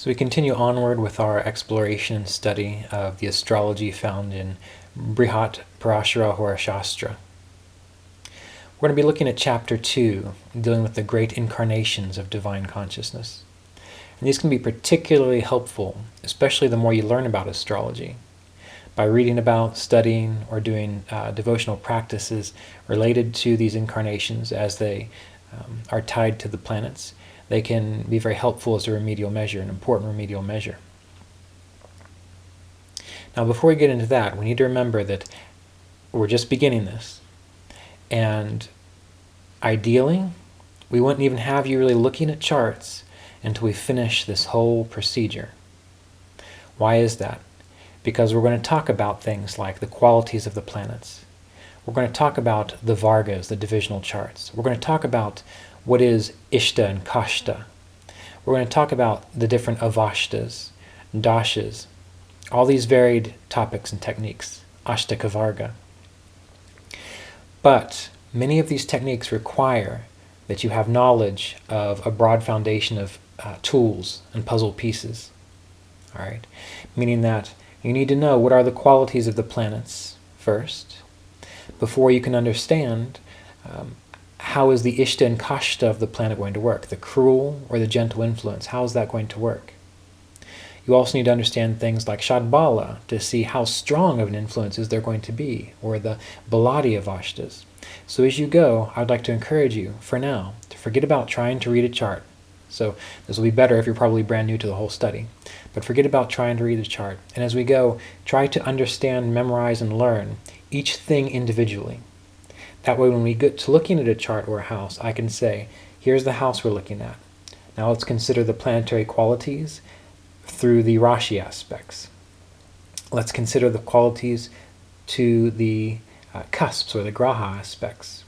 So we continue onward with our exploration and study of the astrology found in Brihat Parashara Hora Shastra. We're going to be looking at Chapter 2, dealing with the great incarnations of divine consciousness. And these can be particularly helpful, especially the more you learn about astrology. By reading about, studying, or doing devotional practices related to these incarnations as they are tied to the planets, they can be very helpful as a remedial measure, an important remedial measure. Now, before we get into that, we need to remember that we're just beginning this. And ideally, we wouldn't even have you really looking at charts until we finish this whole procedure. Why is that? Because we're going to talk about things like the qualities of the planets. We're going to talk about the Vargas, the divisional charts. We're going to talk about what is Ishta and Kashta. We're going to talk about the different Avashtas, Dashas, all these varied topics and techniques, Ashtaka Varga. But many of these techniques require that you have knowledge of a broad foundation of tools and puzzle pieces. All right? Meaning that you need to know what are the qualities of the planets first, before you can understand how is the Ishta and Kashta of the planet going to work, the cruel or the gentle influence, how is that going to work? You also need to understand things like Shadbala to see how strong of an influence is there going to be, or the Baladi of Ashtas. So as you go, I'd like to encourage you, for now, to forget about trying to read a chart. So this will be better if you're probably brand new to the whole study. But forget about trying to read the chart. And as we go, try to understand, memorize, and learn each thing individually. That way when we get to looking at a chart or a house, I can say, here's the house we're looking at. Now let's consider the planetary qualities through the Rashi aspects. Let's consider the qualities to the cusps or the Graha aspects.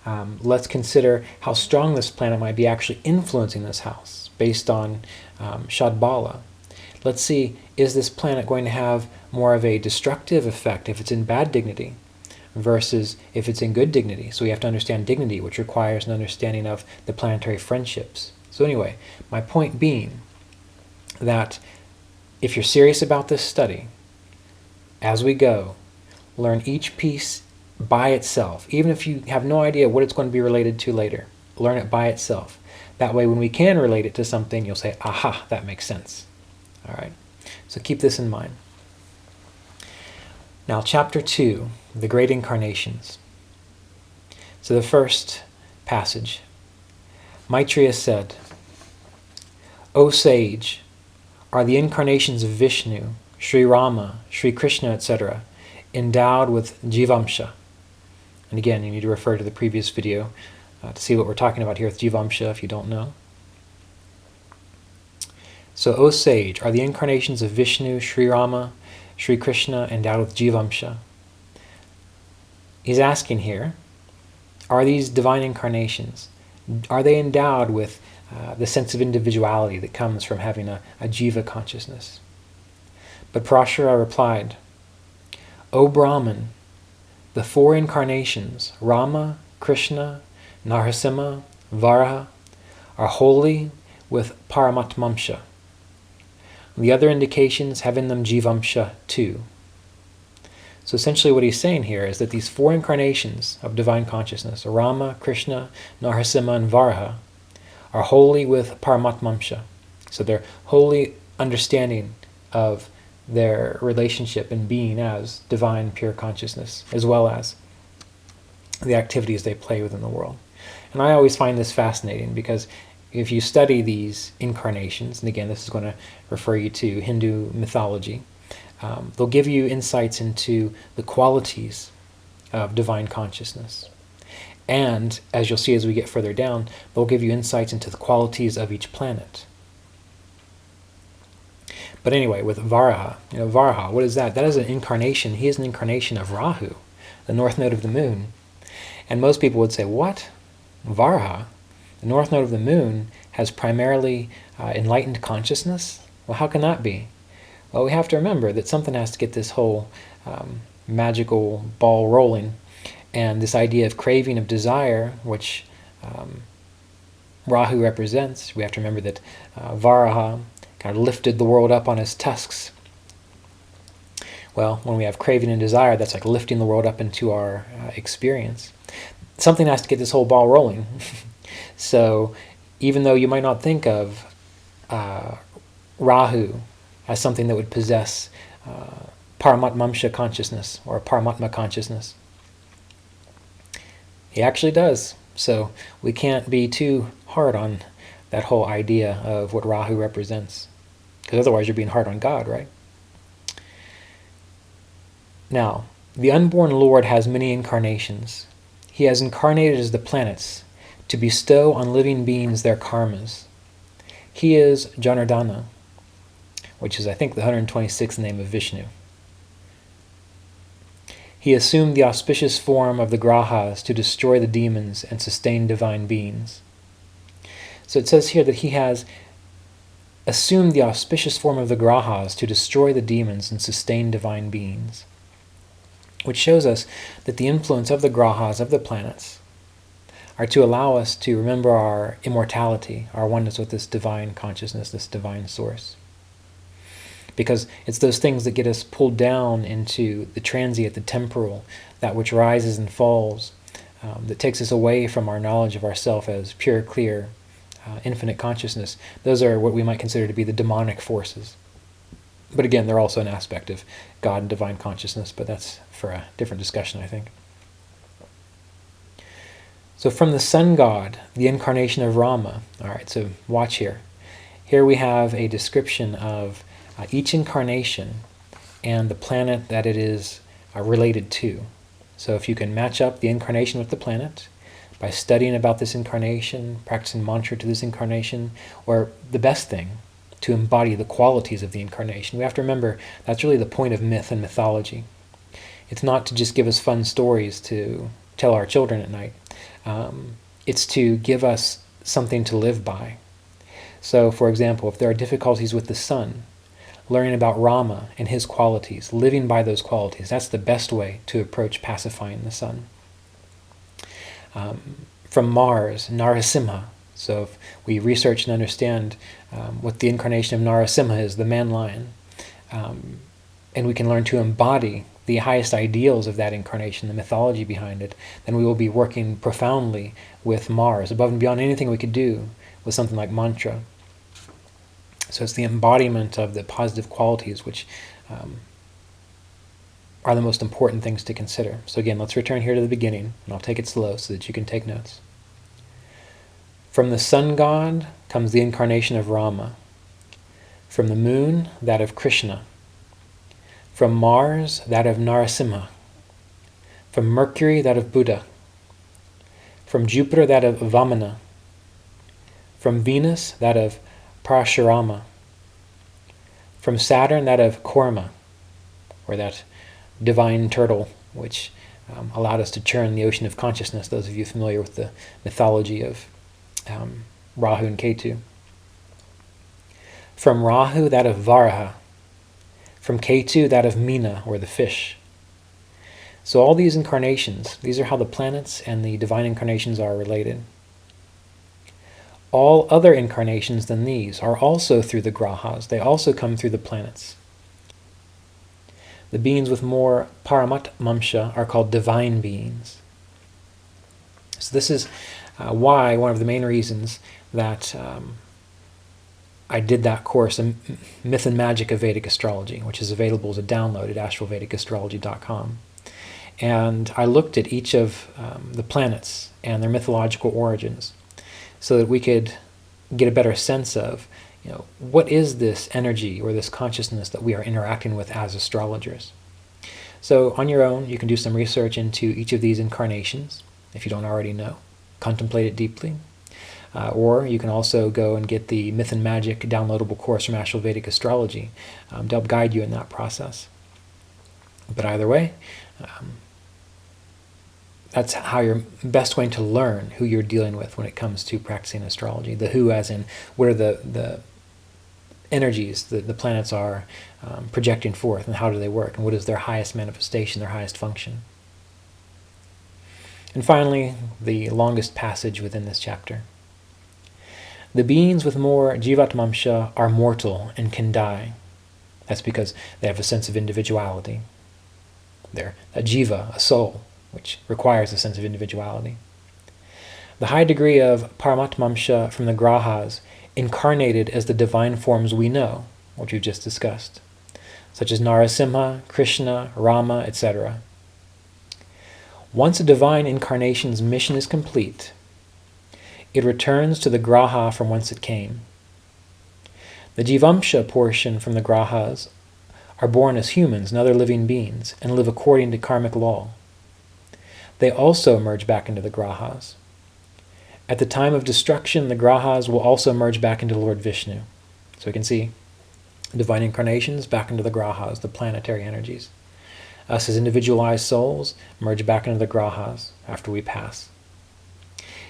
Let's consider how strong this planet might be actually influencing this house based on Shadbala. Let's see, is this planet going to have more of a destructive effect if it's in bad dignity versus if it's in good dignity? So we have to understand dignity, which requires an understanding of the planetary friendships. So anyway, my point being that if you're serious about this study, as we go, learn each piece by itself. Even if you have no idea what it's going to be related to later, learn it by itself. That way when we can relate it to something, you'll say, aha, that makes sense. All right, so keep this in mind. Now, Chapter 2, the Great Incarnations. So the first passage, Maitreya said, O sage, are the incarnations of Vishnu, Sri Rama, Sri Krishna, etc., endowed with Jivamsha? And again, you need to refer to the previous video to see what we're talking about here with Jivamsha if you don't know. So, O sage, are the incarnations of Vishnu, Sri Rama, Sri Krishna endowed with Jivamsha? He's asking here, are these divine incarnations, are they endowed with the sense of individuality that comes from having a Jiva consciousness? But Parashara replied, O Brahman, the four incarnations, Rama, Krishna, Narasimha, Varaha, are wholly with Paramatmamsha. The other indications have in them Jivamsha too. So essentially what he's saying here is that these four incarnations of divine consciousness, Rama, Krishna, Narasimha, and Varaha, are wholly with Paramatmamsha. So they're wholly understanding of their relationship and being as divine pure consciousness, as well as the activities they play within the world. And I always find this fascinating because if you study these incarnations, and again this is going to refer you to Hindu mythology, they'll give you insights into the qualities of divine consciousness. And as you'll see as we get further down, they'll give you insights into the qualities of each planet. But anyway, with Varaha, Varaha, what is that? That is an incarnation. He is an incarnation of Rahu, the north node of the moon. And most people would say, what? Varaha, the north node of the moon, has primarily enlightened consciousness? Well, how can that be? Well, we have to remember that something has to get this whole magical ball rolling. And this idea of craving, of desire, which Rahu represents, we have to remember that Varaha kind of lifted the world up on his tusks. Well, when we have craving and desire, that's like lifting the world up into our experience. Something has to get this whole ball rolling. So even though you might not think of Rahu as something that would possess Paramatmamsha consciousness or Paramatma consciousness, he actually does. So we can't be too hard on that whole idea of what Rahu represents, because otherwise you're being hard on God, right? Now, the unborn Lord has many incarnations. He has incarnated as the planets to bestow on living beings their karmas. He is Janardana, which is, I think, the 126th name of Vishnu. He assumed the auspicious form of the grahas to destroy the demons and sustain divine beings. So it says here that he has assumed the auspicious form of the grahas to destroy the demons and sustain divine beings, which shows us that the influence of the grahas, of the planets, are to allow us to remember our immortality, our oneness with this divine consciousness, this divine source. Because it's those things that get us pulled down into the transient, the temporal, that which rises and falls, that takes us away from our knowledge of ourself as pure, clear, infinite consciousness. Those are what we might consider to be the demonic forces. But again, they're also an aspect of God and divine consciousness, but that's for a different discussion, I think. So from the sun god, the incarnation of Rama. All right, so watch here. Here we have a description of each incarnation and the planet that it is related to. So if you can match up the incarnation with the planet by studying about this incarnation, practicing mantra to this incarnation, or the best thing, to embody the qualities of the incarnation. We have to remember that's really the point of myth and mythology. It's not to just give us fun stories to tell our children at night. It's to give us something to live by. So, for example, if there are difficulties with the sun, learning about Rama and his qualities, living by those qualities, that's the best way to approach pacifying the sun. From Mars, Narasimha. So if we research and understand what the incarnation of Narasimha is, the man-lion, and we can learn to embody the highest ideals of that incarnation, the mythology behind it, then we will be working profoundly with Mars, above and beyond anything we could do with something like mantra. So it's the embodiment of the positive qualities which are the most important things to consider. So again, let's return here to the beginning, and I'll take it slow so that you can take notes. From the sun god comes the incarnation of Rama. From the moon, that of Krishna. From Mars, that of Narasimha. From Mercury, that of Buddha. From Jupiter, that of Vamana. From Venus, that of Parashurama. From Saturn, that of Kurma, or that divine turtle, which allowed us to churn the ocean of consciousness, those of you familiar with the mythology of Rahu and Ketu. From Rahu, that of Varaha. From Ketu, that of Meena, or the fish. So all these incarnations, these are how the planets and the divine incarnations are related. All other incarnations than these are also through the grahas. They also come through the planets. The beings with more paramatmamsha are called divine beings. So this is why, one of the main reasons that I did that course, Myth and Magic of Vedic Astrology, which is available as a download at astrovedicastrology.com. And I looked at each of the planets and their mythological origins so that we could get a better sense of, what is this energy or this consciousness that we are interacting with as astrologers. So on your own, you can do some research into each of these incarnations, if you don't already know. Contemplate it deeply. Or you can also go and get the Myth and Magic downloadable course from Asheville Vedic Astrology to help guide you in that process. But either way, that's how you're best going to learn who you're dealing with when it comes to practicing astrology. The who as in, what are the energies that the planets are projecting forth, and how do they work, and what is their highest manifestation, their highest function. And finally, the longest passage within this chapter. The beings with more jivatmamsha are mortal and can die. That's because they have a sense of individuality. They're a jiva, a soul, which requires a sense of individuality. The high degree of paramatmamsha from the grahas incarnated as the divine forms we know, which we've just discussed, such as Narasimha, Krishna, Rama, etc. Once a divine incarnation's mission is complete, it returns to the graha from whence it came. The jivamsha portion from the grahas are born as humans and other living beings and live according to karmic law. They also merge back into the grahas. At the time of destruction, the grahas will also merge back into Lord Vishnu. So we can see divine incarnations back into the grahas, the planetary energies. Us as individualized souls merge back into the grahas after we pass.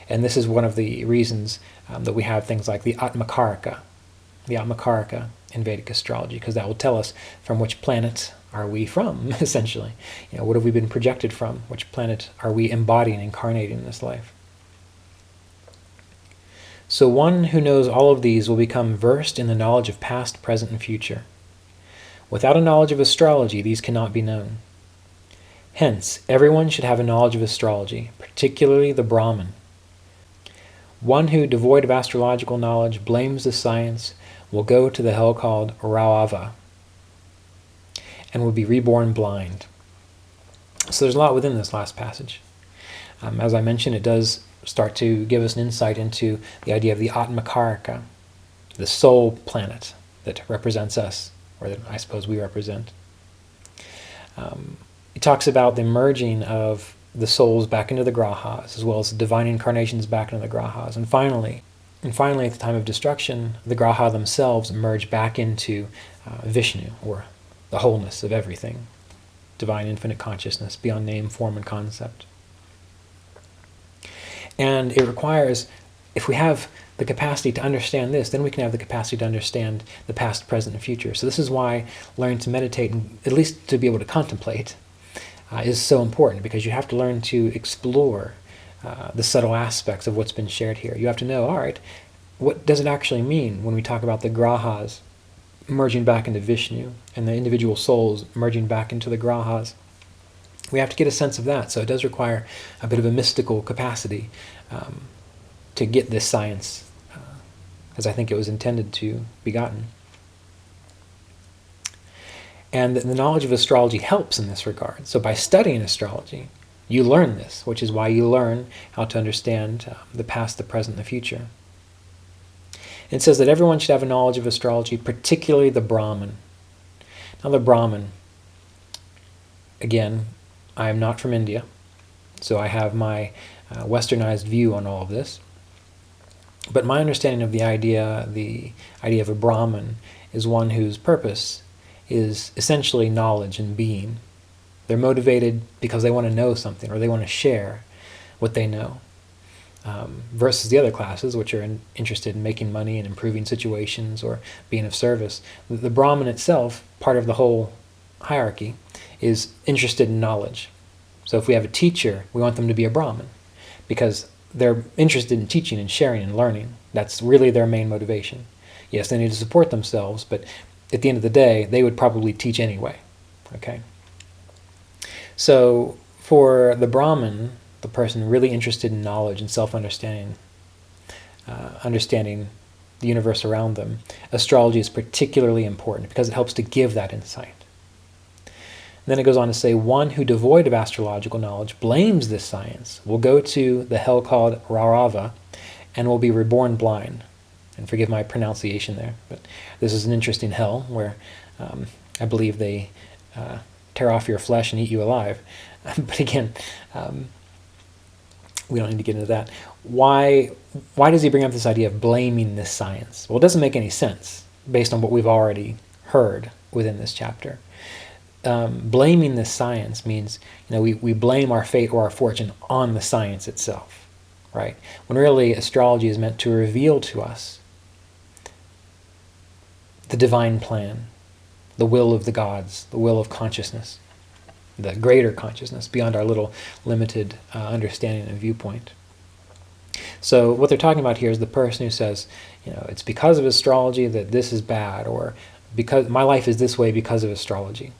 And this is one of the reasons that we have things like the Atmakaraka in Vedic astrology, because that will tell us from which planet are we from, essentially. What have we been projected from? Which planet are we embodying, incarnating in this life? So one who knows all of these will become versed in the knowledge of past, present, and future. Without a knowledge of astrology, these cannot be known. Hence, everyone should have a knowledge of astrology, particularly the Brahmin. One who, devoid of astrological knowledge, blames the science, will go to the hell called Rahu, and will be reborn blind. So there's a lot within this last passage. As I mentioned, it does start to give us an insight into the idea of the Atmakaraka, the soul planet that represents us, or that I suppose we represent. It talks about the merging of the souls back into the grahas, as well as divine incarnations back into the grahas. And finally, at the time of destruction, the graha themselves merge back into Vishnu, or the wholeness of everything, divine infinite consciousness, beyond name, form, and concept. And it requires, if we have the capacity to understand this, then we can have the capacity to understand the past, present, and future. So this is why learning to meditate, and at least to be able to contemplate, is so important, because you have to learn to explore the subtle aspects of what's been shared here. You have to know, all right, what does it actually mean when we talk about the grahas merging back into Vishnu and the individual souls merging back into the grahas? We have to get a sense of that. So it does require a bit of a mystical capacity to get this science as I think it was intended to be gotten. And the knowledge of astrology helps in this regard. So by studying astrology, you learn this, which is why you learn how to understand the past, the present, and the future. It says that everyone should have a knowledge of astrology, particularly the Brahmin. Now the Brahmin, again, I am not from India, so I have my westernized view on all of this. But my understanding of the idea of a Brahmin is one whose purpose is essentially knowledge and being. They're motivated because they want to know something, or they want to share what they know. Versus the other classes, which are interested in making money and improving situations or being of service. The Brahmin itself, part of the whole hierarchy, is interested in knowledge. So if we have a teacher, we want them to be a Brahmin, because they're interested in teaching and sharing and learning. That's really their main motivation. Yes, they need to support themselves, but at the end of the day, they would probably teach anyway. Okay. So for the Brahmin, the person really interested in knowledge and self-understanding, understanding the universe around them, astrology is particularly important because it helps to give that insight. And then it goes on to say, one who devoid of astrological knowledge blames this science will go to the hell called Rahu and will be reborn blind. And forgive my pronunciation there, but this is an interesting hell where I believe they tear off your flesh and eat you alive. But again, we don't need to get into that. Why does he bring up this idea of blaming this science? Well, it doesn't make any sense based on what we've already heard within this chapter. Blaming this science means, we blame our fate or our fortune on the science itself, right? When really astrology is meant to reveal to us the divine plan, the will of the gods, the will of consciousness, the greater consciousness beyond our little limited understanding and viewpoint. So what they're talking about here is the person who says, it's because of astrology that this is bad, or because my life is this way because of astrology.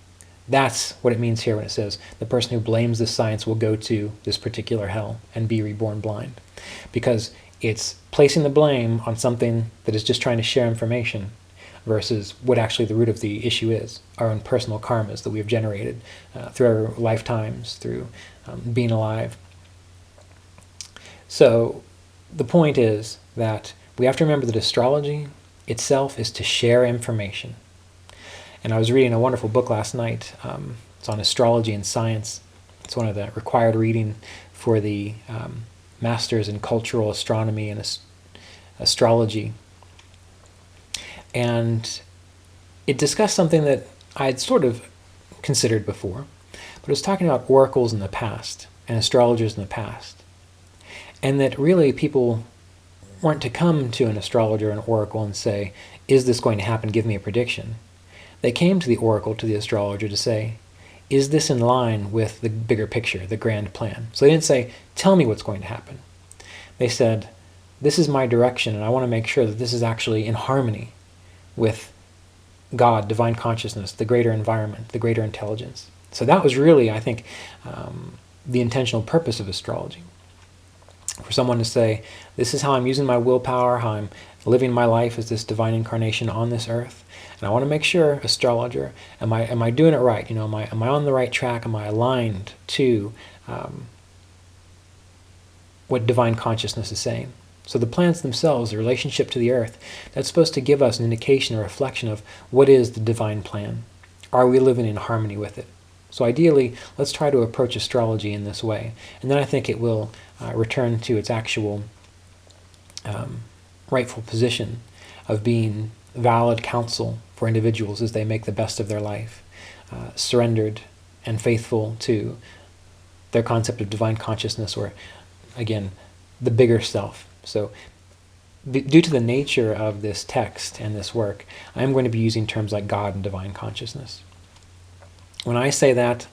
That's what it means here when it says the person who blames this science will go to this particular hell and be reborn blind. Because it's placing the blame on something that is just trying to share information versus what actually the root of the issue is, our own personal karmas that we have generated through our lifetimes, through being alive. So the point is that we have to remember that astrology itself is to share information. And I was reading a wonderful book last night. It's on astrology and science. It's one of the required reading for the Masters in Cultural Astronomy and Astrology. And it discussed something that I had sort of considered before, but it was talking about oracles in the past and astrologers in the past. And that really people weren't to come to an astrologer or an oracle and say, is this going to happen? Give me a prediction. They came to the oracle, to the astrologer, to say, is this in line with the bigger picture, the grand plan? So they didn't say, tell me what's going to happen. They said, this is my direction, and I want to make sure that this is actually in harmony with God, divine consciousness, the greater environment, the greater intelligence. So that was really, I think, the intentional purpose of astrology. For someone to say, this is how I'm using my willpower, how I'm living my life as this divine incarnation on this earth. And I want to make sure, astrologer, am I doing it right? Am I on the right track? Am I aligned to what divine consciousness is saying? So the planets themselves, the relationship to the earth, that's supposed to give us an indication, a reflection of what is the divine plan. Are we living in harmony with it? So ideally, let's try to approach astrology in this way. And then I think it will return to its actual rightful position of being valid counsel for individuals as they make the best of their life, surrendered and faithful to their concept of divine consciousness, or, again, the bigger self. So due to the nature of this text and this work, I'm going to be using terms like God and divine consciousness. When I say that,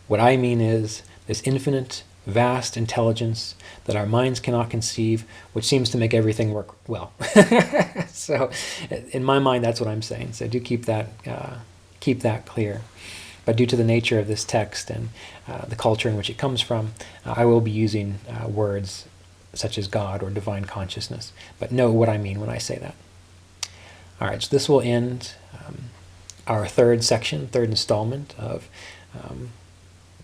what I mean is this infinite, vast intelligence that our minds cannot conceive, which seems to make everything work well. So in my mind, that's what I'm saying. So do keep that clear. But due to the nature of this text and the culture in which it comes from, I will be using words such as God or divine consciousness. But know what I mean when I say that. All right, so this will end our third installment of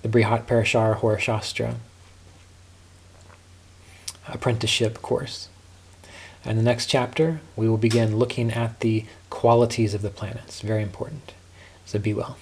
the Brihat Parashara Hora Shastra Apprenticeship course. And the next chapter, we will begin looking at the qualities of the planets. Very important. So be well.